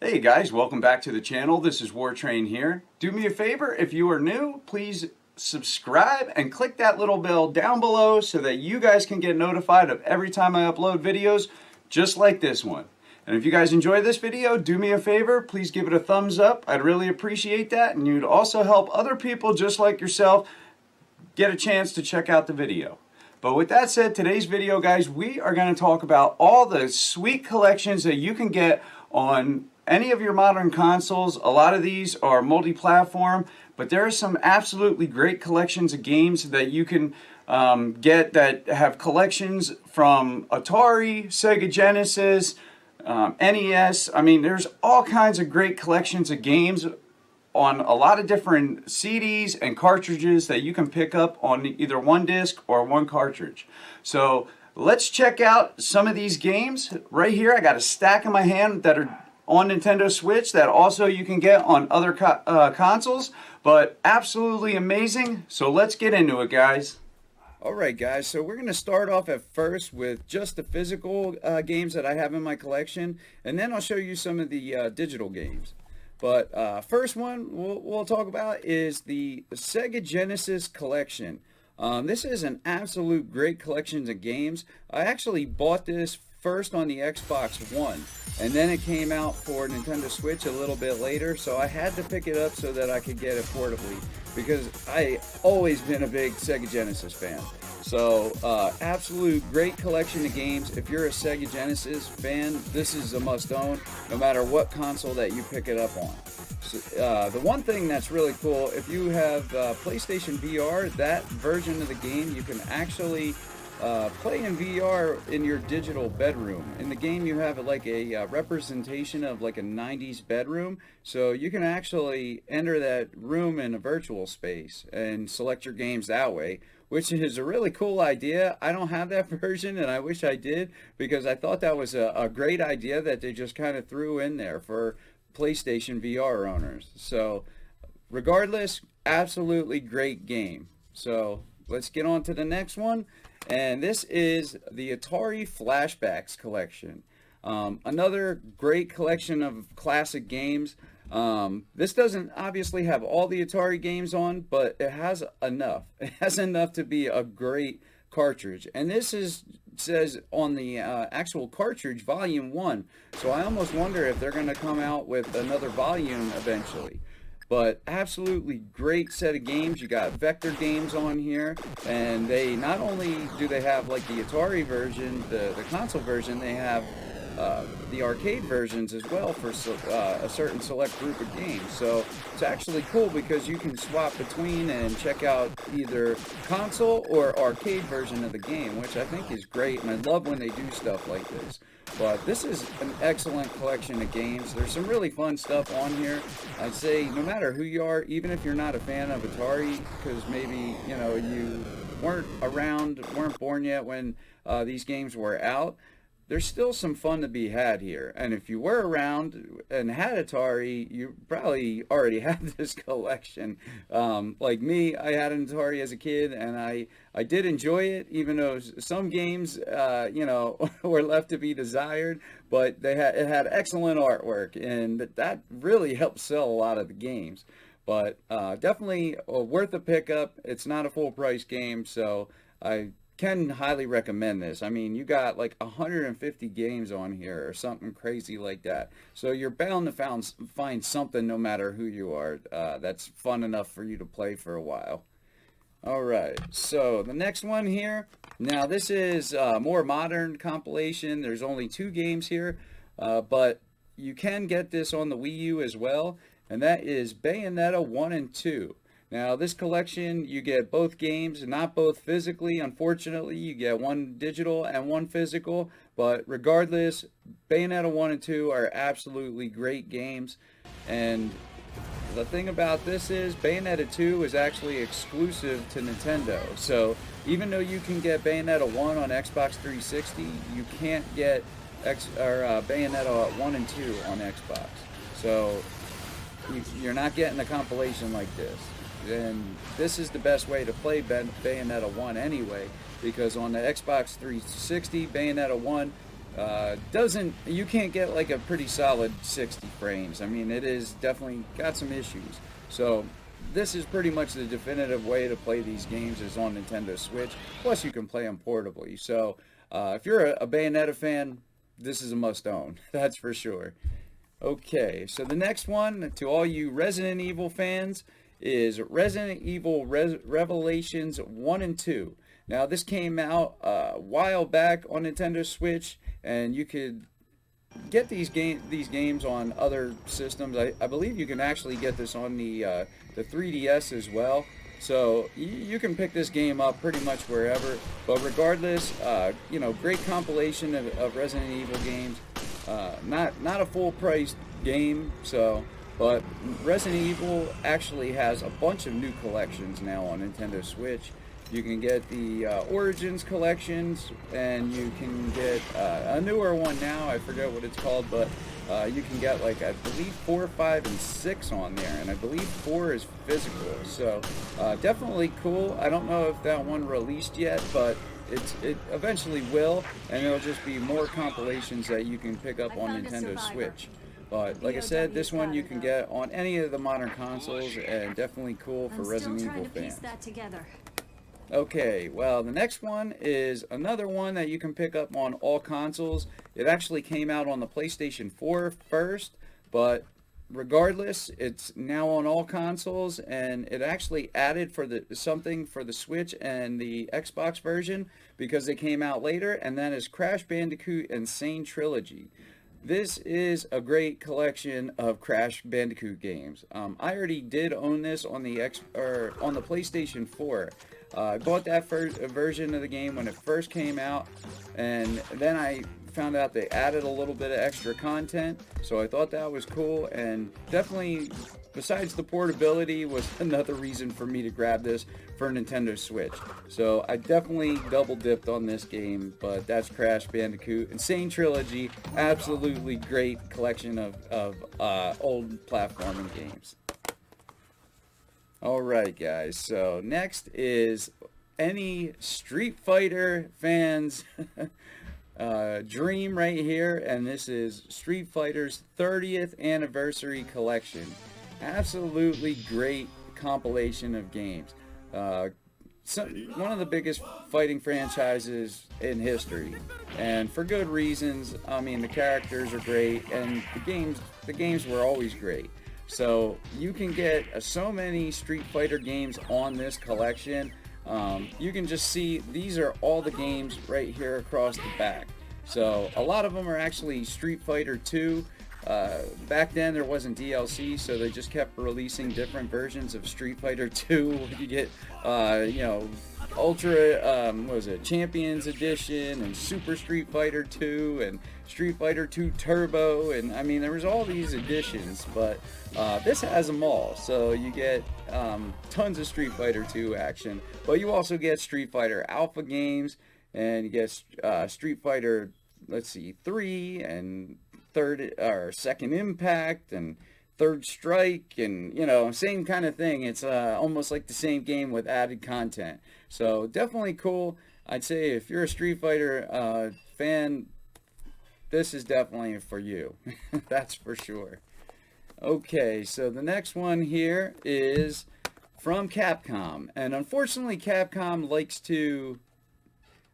Hey guys, welcome back to the channel. This is Wartrain here. Do me a favor, if you are new, please subscribe and click that little bell down below so that you guys can get notified of every time I upload videos just like this one. And if you guys enjoy this video, do me a favor, please give it a thumbs up. I'd really appreciate that, and you'd also help other people just like yourself get a chance to check out the video. But with that said, today's video, guys, we are going to talk about all the sweet collections that you can get on any of your modern consoles. A lot of these are multi-platform, but there are some absolutely great collections of games that you can get that have collections from Atari, Sega Genesis, NES. I mean, there's all kinds of great collections of games on a lot of different CDs and cartridges that you can pick up on either one disc or one cartridge. So let's check out some of these games. Right here, I got a stack in my hand that are on Nintendo Switch that also you can get on other consoles, but absolutely amazing. So let's get into it, guys. Alright guys, so we're going to start off at first with just the physical games that I have in my collection, and then I'll show you some of the digital games. But first one we'll talk about is the Sega Genesis collection. This is an absolute great collection of games. I actually bought this first on the Xbox One, and then it came out for Nintendo Switch a little bit later, so I had to pick it up so that I could get it portably, because I always been a big Sega Genesis fan. So absolute great collection of games. If you're a Sega Genesis fan, this is a must-own no matter what console that you pick it up on. So, the one thing that's really cool, if you have PlayStation VR, that version of the game you can actually play in VR in your digital bedroom. In the game you have like a representation of like a 90s bedroom, so you can actually enter that room in a virtual space and select your games that way, which is a really cool idea. I don't have that version and I wish I did, because I thought that was a great idea that they just kind of threw in there for PlayStation VR owners. So regardless, absolutely great game. So let's get on to the next one. And this is the Atari Flashbacks collection. Another great collection of classic games. This doesn't obviously have all the Atari games on, but it has enough. It has enough to be a great cartridge. And this says on the actual cartridge, Volume 1. So I almost wonder if they're going to come out with another volume eventually. But absolutely great set of games. You got Vector games on here, and they not only do they have like the Atari version, the console version, they have the arcade versions as well for a certain select group of games. So it's actually cool because you can swap between and check out either console or arcade version of the game, which I think is great, and I love when they do stuff like this. But this is an excellent collection of games. There's some really fun stuff on here. I'd say no matter who you are, even if you're not a fan of Atari, because maybe you weren't around, weren't born yet when these games were out, there's still some fun to be had here. And if you were around and had Atari, you probably already had this collection. Like me, I had an Atari as a kid, and I did enjoy it, even though some games, were left to be desired. But it had excellent artwork, and that really helped sell a lot of the games. But definitely worth a pickup. It's not a full price game, so I can highly recommend this. I mean, you got like 150 games on here or something crazy like that. So you're bound to find something no matter who you are that's fun enough for you to play for a while. Alright, so the next one here. Now this is more modern compilation. There's only 2 games here, but you can get this on the Wii U as well, and that is Bayonetta 1 and 2. Now this collection, you get both games, not both physically, unfortunately. You get one digital and one physical, but regardless, Bayonetta 1 and 2 are absolutely great games. And the thing about this is Bayonetta 2 is actually exclusive to Nintendo. So even though you can get Bayonetta 1 on Xbox 360, you can't get Bayonetta 1 and 2 on Xbox. So you're not getting a compilation like this. And this is the best way to play Bayonetta 1 anyway, because on the Xbox 360, Bayonetta 1 You can't get like a pretty solid 60 frames. I mean, it is definitely got some issues. So this is pretty much the definitive way to play these games is on Nintendo Switch. Plus, you can play them portably. So if you're a Bayonetta fan, this is a must-own. That's for sure. Okay, so the next one, to all you Resident Evil fans, is Resident Evil Revelations 1 and 2. Now, this came out a while back on Nintendo Switch, and you could get these games on other systems. I believe you can actually get this on the 3DS as well. So you can pick this game up pretty much wherever. But regardless, great compilation of Resident Evil games. Not a full price game, but Resident Evil actually has a bunch of new collections now on Nintendo Switch. You can get the Origins collections, and you can get a newer one now. I forget what it's called, but you can get, like, I believe 4, 5, and 6 on there, and I believe 4 is physical. So definitely cool. I don't know if that one released yet, but it eventually will, and it'll just be more compilations that you can pick up on Nintendo Switch. But like I said, this one you can get on any of the modern consoles, and definitely cool for Resident Evil fans. Okay, well, the next one is another one that you can pick up on all consoles. It actually came out on the PlayStation 4 first, but regardless, it's now on all consoles, and it actually added something for the Switch and the Xbox version because they came out later, and that is Crash Bandicoot Insane Trilogy. This is a great collection of Crash Bandicoot games. I already did own this on the PlayStation 4. I bought that first version of the game when it first came out, and then I found out they added a little bit of extra content, so I thought that was cool, and definitely, besides the portability, was another reason for me to grab this for Nintendo Switch. So I definitely double dipped on this game, but that's Crash Bandicoot Insane Trilogy. Absolutely great collection of old platforming games. Alright guys, so next is any Street Fighter fans dream right here, and this is Street Fighter's 30th anniversary collection. Absolutely great compilation of games. One of the biggest fighting franchises in history, and for good reasons. I mean, the characters are great, and the games were always great. So you can get so many Street Fighter games on this collection. You can just see these are all the games right here across the back. So a lot of them are actually Street Fighter 2. Back then there wasn't DLC, so they just kept releasing different versions of Street Fighter 2. You get, Ultra, Champions Edition, and Super Street Fighter 2, and Street Fighter 2 Turbo, and I mean, there was all these editions, but this has them all. So you get tons of Street Fighter 2 action, but you also get Street Fighter Alpha games, and you get Street Fighter, 3, and Second Impact, and Third Strike, and same kind of thing. It's almost like the same game with added content. So definitely cool. I'd say if you're a Street Fighter fan, this is definitely for you. That's for sure. Okay, so the next one here is from Capcom, and unfortunately Capcom likes to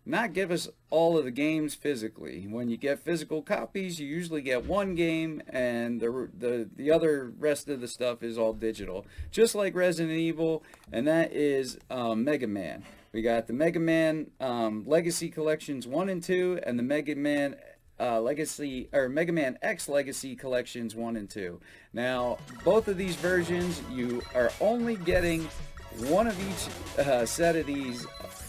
not give us all of the games physically. When you get physical copies, you usually get one game, and the other rest of the stuff is all digital, just like Resident Evil, and that is Mega Man. We got the Mega Man Legacy Collections 1 and 2, and the Mega Man Mega Man X Legacy Collections 1 and 2. Now, both of these versions, you are only getting one of each set of these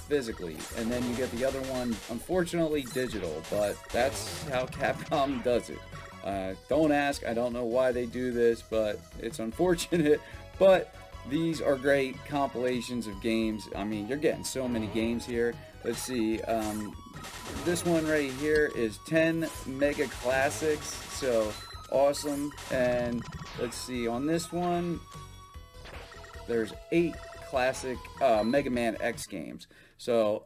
physically, and then you get the other one, unfortunately, digital, but that's how Capcom does it. Don't ask, I don't know why they do this, but it's unfortunate, but these are great compilations of games. I mean, you're getting so many games here. Let's see, this one right here is 10 Mega Classics, so awesome. And let's see, on this one, there's 8 classic Mega Man X games. So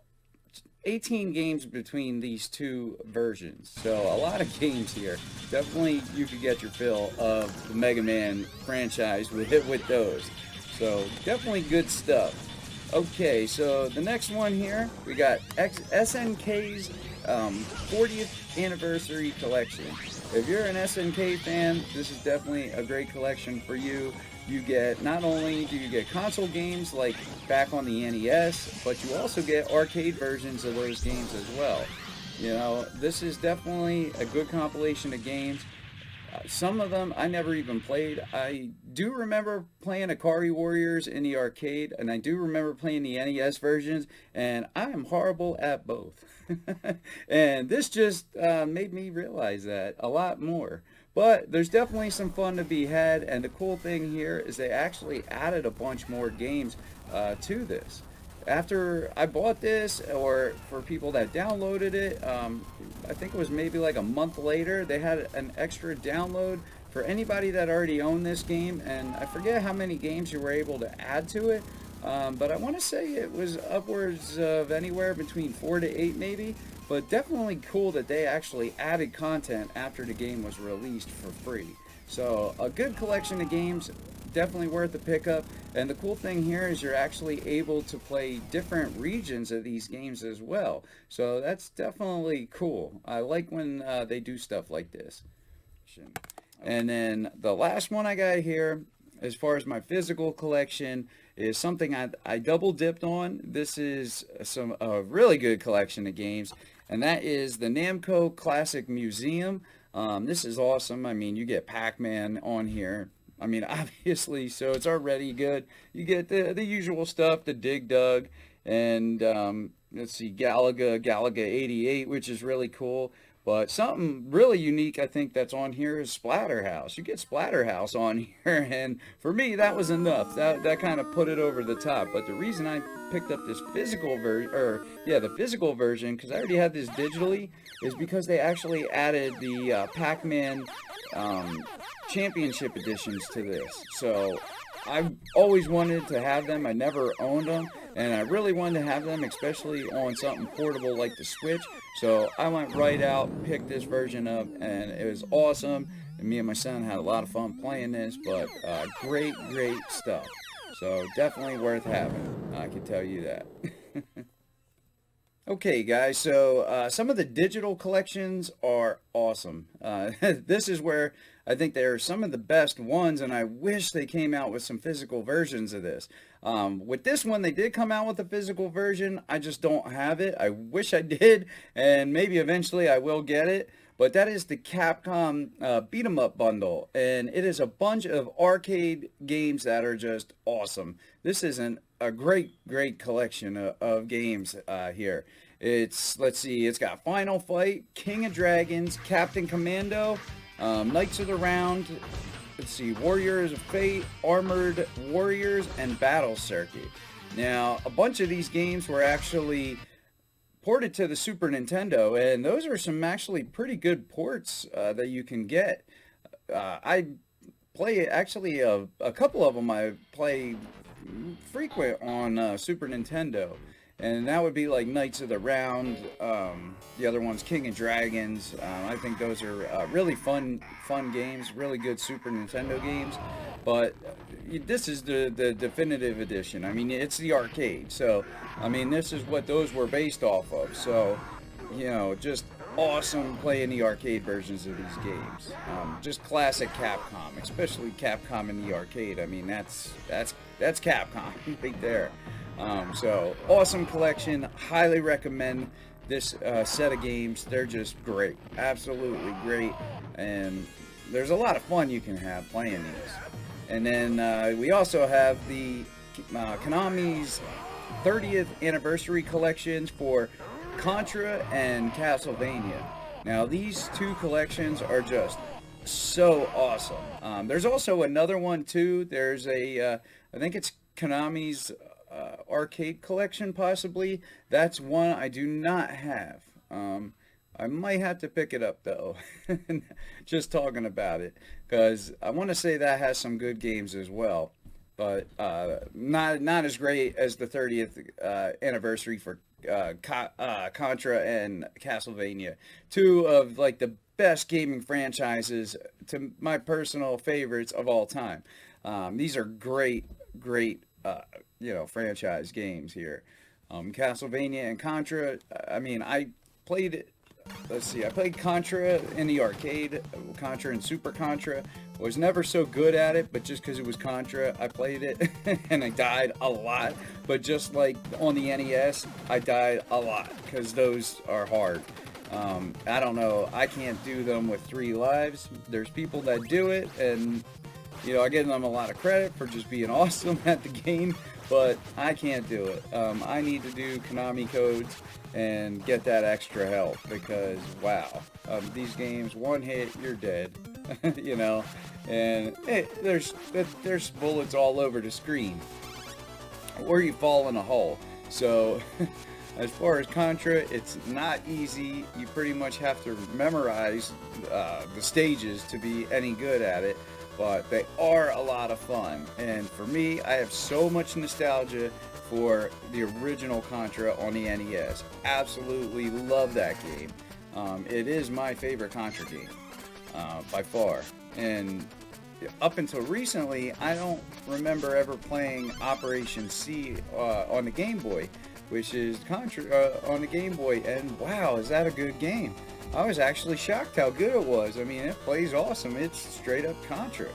18 games between these two versions, so a lot of games here. Definitely you could get your fill of the Mega Man franchise with those. So definitely good stuff. Okay, so the next one here, we got SNK's 40th anniversary collection. If you're an SNK fan, this is definitely a great collection for you. You get, not only do you get console games like back on the NES, but you also get arcade versions of those games as well. You know, this is definitely a good compilation of games. Some of them I never even played. I do remember playing Akari Warriors in the arcade, and I do remember playing the NES versions, and I am horrible at both. And this just made me realize that a lot more. But there's definitely some fun to be had, and the cool thing here is they actually added a bunch more games to this. After I bought this, or for people that downloaded it, I think it was maybe like a month later, they had an extra download for anybody that already owned this game, and I forget how many games you were able to add to it, but I want to say it was upwards of anywhere between 4 to 8 maybe, but definitely cool that they actually added content after the game was released for free. So a good collection of games, definitely worth the pickup. And the cool thing here is you're actually able to play different regions of these games as well. So that's definitely cool. I like when they do stuff like this. And then the last one I got here, as far as my physical collection, is something I double dipped on. This is a really good collection of games, and that is the Namco Classic Museum. This is awesome. I mean, you get Pac-Man on here. I mean, obviously, so it's already good. You get the usual stuff, the Dig Dug, and let's see, Galaga 88, which is really cool. But something really unique, I think, that's on here is Splatterhouse. You get Splatterhouse on here, and for me, that was enough. That kind of put it over the top. But the reason I picked up this physical version, the physical version, because I already had this digitally, is because they actually added the Pac-Man championship editions to this. So I've always wanted to have them. I never owned them, and I really wanted to have them, especially on something portable like the Switch. So I went right out, picked this version up, and it was awesome. And me and my son had a lot of fun playing this, but great stuff. So definitely worth having, I can tell you that. Okay, guys, so some of the digital collections are awesome. This is where I think they're some of the best ones, and I wish they came out with some physical versions of this. With this one, they did come out with a physical version. I just don't have it. I wish I did, and maybe eventually I will get it. But that is the Capcom Beat 'em Up bundle, and it is a bunch of arcade games that are just awesome. This is a great collection of games here. Let's see, it's got Final Fight, King of Dragons, Captain Commando, Knights of the Round, let's see, Warriors of Fate, Armored Warriors, and Battle Circuit. Now, a bunch of these games were actually ported to the Super Nintendo, and those are some actually pretty good ports that you can get. I play actually a couple of them I play frequent on Super Nintendo, and that would be like Knights of the Round. The other one's King of Dragons. I think those are really fun games, really good Super Nintendo games. But this is the definitive edition. I mean, it's the arcade, so I mean, this is what those were based off of. So, you know, just awesome playing the arcade versions of these games. Just classic Capcom, especially Capcom in the arcade. I mean, that's Capcom right there. So awesome collection. Highly recommend this set of games. They're just great, absolutely great, and there's a lot of fun you can have playing these. And then we also have the Konami's 30th anniversary collections for Contra and Castlevania. Now these two collections are just so awesome. There's also another one too. There's I think it's Konami's arcade collection possibly. That's one I do not have. I might have to pick it up though, just talking about it, because I want to say that has some good games as well. but not as great as the 30th anniversary for Contra and Castlevania, two of like the best gaming franchises, to my personal favorites of all time. These are great franchise games here. Castlevania and Contra. I mean, I played it. Let's see. I played Contra in the arcade. Contra and Super Contra. Was never so good at it, but just because it was Contra, I played it and I died a lot. But just like on the NES, I died a lot because those are hard. I don't know. I can't do them with 3 lives. There's people that do it, and I give them a lot of credit for just being awesome at the game, but I can't do it. I need to do Konami codes and get that extra help because, wow, these games, one hit, you're dead, and there's bullets all over the screen, or you fall in a hole. So, as far as Contra, it's not easy. You pretty much have to memorize the stages to be any good at it. But they are a lot of fun. And for me, I have so much nostalgia for the original Contra on the NES. Absolutely love that game. It is my favorite Contra game, by far. And up until recently, I don't remember ever playing Operation C on the Game Boy, which is Contra on the Game Boy. And wow, is that a good game. I was actually shocked how good it was. I mean, it plays awesome. It's straight up Contra,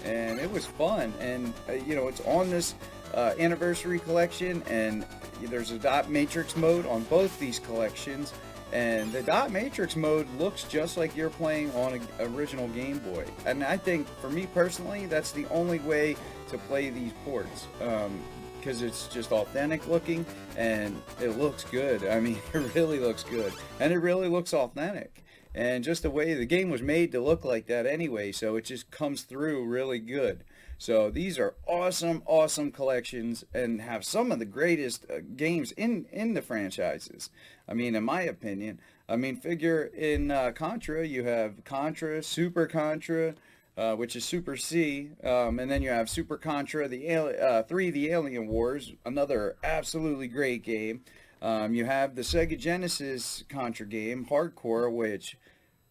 and it was fun. And it's on this anniversary collection, and there's a dot matrix mode on both these collections. And the dot matrix mode looks just like you're playing on an original Game Boy. And I think, for me personally, that's the only way to play these ports. Because it's just authentic looking and it looks good. I mean, it really looks good, and it really looks authentic, and just the way the game was made to look like that anyway, so it just comes through really good. So these are awesome collections and have some of the greatest games in the franchises. I mean, in my opinion. I mean, figure in Contra, you have Contra, Super Contra, which is Super C, and then you have Super Contra, the 3, the Alien Wars, another absolutely great game. You have the Sega Genesis Contra game, Hardcore, which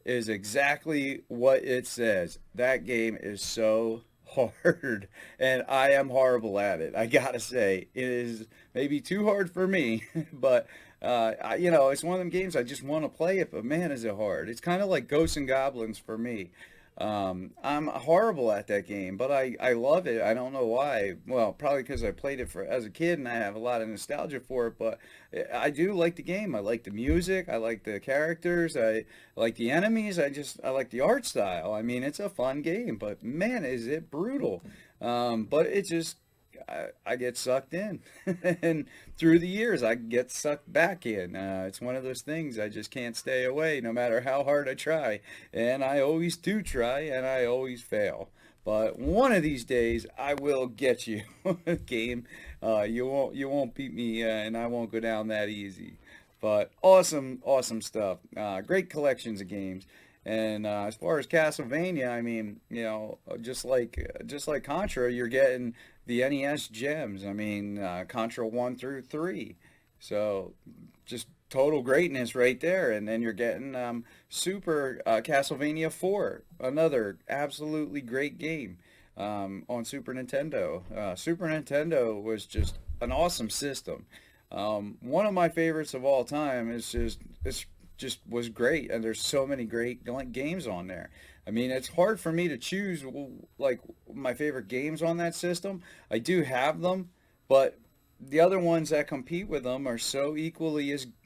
is exactly what it says. That game is so hard, and I am horrible at it. I gotta say, it is maybe too hard for me, but it's one of them games I just want to play it, but man, is it hard. It's kind of like Ghosts and Goblins for me. I'm horrible at that game, but I love it. I don't know why. Well, probably because I played it as a kid and I have a lot of nostalgia for it, but I do like the game. I like the music. I like the characters. I like the enemies. I like the art style. I mean, it's a fun game, but man, is it brutal. But it just, I get sucked in, and through the years I get sucked back in. It's one of those things, I just can't stay away no matter how hard I try, and I always do try, and I always fail. But one of these days I will get you, game. You won't beat me, and I won't go down that easy. But awesome stuff. Great collections of games. And as far as Castlevania, I mean, just like Contra, you're getting the NES gems. I mean, Contra 1 through 3. So just total greatness right there. And then you're getting Super Castlevania 4, another absolutely great game on Super Nintendo. Super Nintendo was just an awesome system. One of my favorites of all time is just was great, and there's so many great games on there. I mean, it's hard for me to choose like my favorite games on that system. I do have them, but the other ones that compete with them are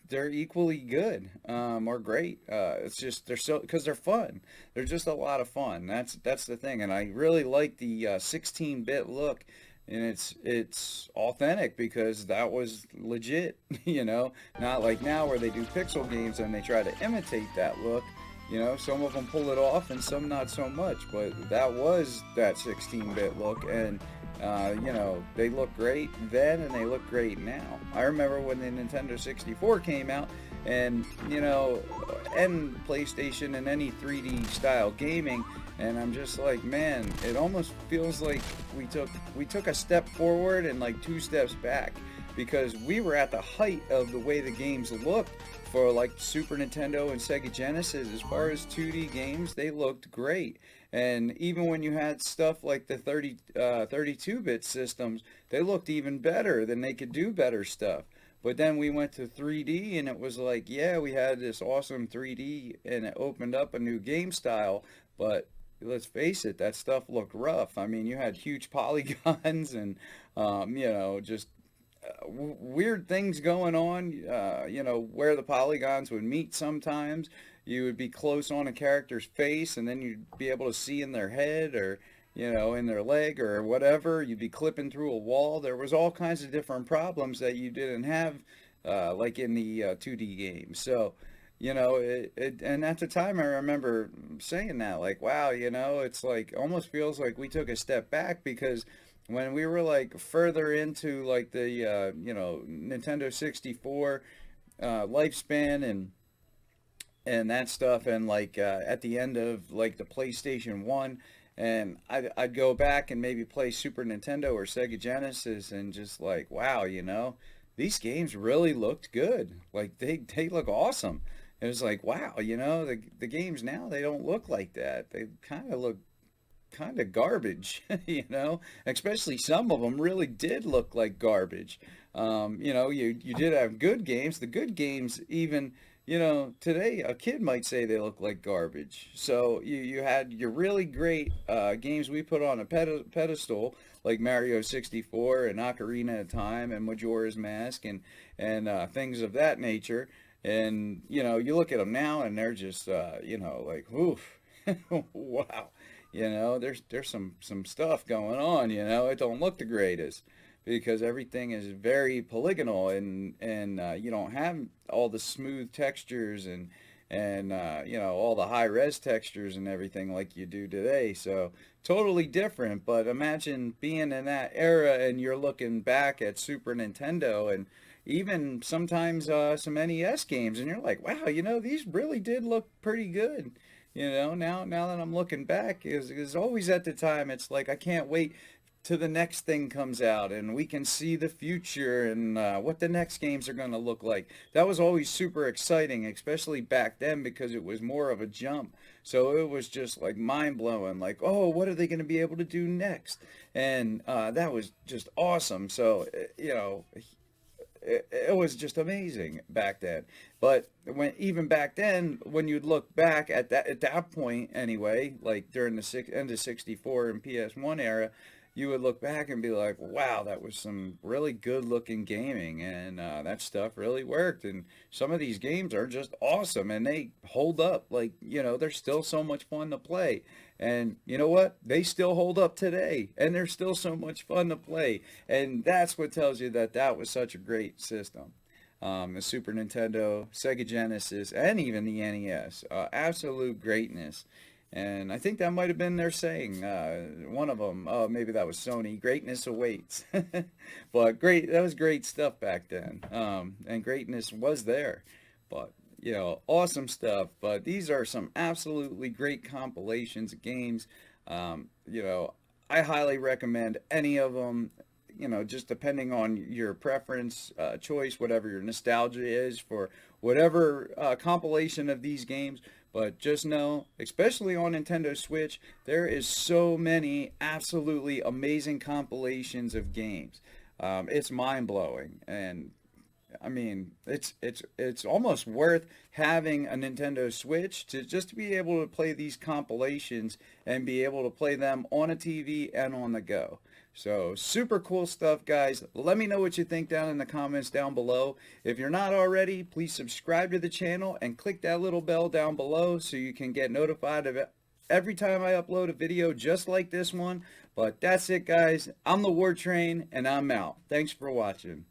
they're equally good, or great. It's just because they're fun. They're just a lot of fun. That's the thing, and I really like the 16-bit look. And it's authentic because that was legit, not like now where they do pixel games and they try to imitate that look. Some of them pull it off and some not so much, but that was that 16-bit look, and they look great then and they look great now. I remember when the Nintendo 64 came out, and and PlayStation and any 3D style gaming, and I'm just like, man, it almost feels like we took a step forward and like two steps back, because we were at the height of the way the games looked for like Super Nintendo and Sega Genesis. As far as 2D games, they looked great. And even when you had stuff like the 32-bit systems, they looked even better. Then they could do better stuff. But then we went to 3D, and it was like, yeah, we had this awesome 3D, and it opened up a new game style. But let's face it, that stuff looked rough. I mean, you had huge polygons and, just weird things going on, where the polygons would meet sometimes. You would be close on a character's face, and then you'd be able to see in their head, or, in their leg or whatever. You'd be clipping through a wall. There was all kinds of different problems that you didn't have, like in the 2D games. So, and at the time I remember saying that, like, wow, it's like, almost feels like we took a step back, because when we were like further into like the Nintendo 64 lifespan and that stuff, and like at the end of like the PlayStation 1, and I'd go back and maybe play Super Nintendo or Sega Genesis, and just like, wow, these games really looked good. Like they look awesome. It was like, wow, the games now, they don't look like that. They kind of look kind of garbage, especially some of them really did look like garbage. You did have good games. The good games, even, today a kid might say they look like garbage. So you had your really great games we put on a pedestal, like Mario 64 and Ocarina of Time and Majora's Mask and things of that nature. And, you look at them now, and they're just, like, oof, wow. There's some stuff going on, it don't look the greatest, because everything is very polygonal, and you don't have all the smooth textures and all the high res textures and everything like you do today. So totally different. But imagine being in that era, and you're looking back at Super Nintendo and even sometimes some NES games, and you're like, wow, these really did look pretty good. Now that I'm looking back, is always at the time, it's like, I can't wait till the next thing comes out, and we can see the future, and what the next games are going to look like. That was always super exciting, especially back then, because it was more of a jump. So it was just like mind-blowing, like, oh, what are they going to be able to do next? And that was just awesome. So, it was just amazing back then. But even back then, when you'd look back at that point anyway, like during the end of 64 and PS1 era, you would look back and be like, wow, that was some really good looking gaming, and that stuff really worked. And some of these games are just awesome, and they hold up. Like, they're still so much fun to play. And you know what? They still hold up today, and they're still so much fun to play. And that's what tells you that was such a great system. The Super Nintendo, Sega Genesis, and even the NES. Absolute greatness. And I think that might have been their saying, one of them. Oh, maybe that was Sony. Greatness awaits. But that was great stuff back then. And greatness was there. But, awesome stuff. But these are some absolutely great compilations of games. I highly recommend any of them. Just depending on your preference, choice, whatever your nostalgia is for whatever compilation of these games. But just know, especially on Nintendo Switch, there is so many absolutely amazing compilations of games. It's mind-blowing, and I mean, it's almost worth having a Nintendo Switch to be able to play these compilations and be able to play them on a TV and on the go. So super cool stuff, guys. Let me know what you think down in the comments down below. If you're not already, please subscribe to the channel and click that little bell down below so you can get notified of it every time I upload a video just like this one. But that's it, guys. I'm the War Train, and I'm out. Thanks for watching.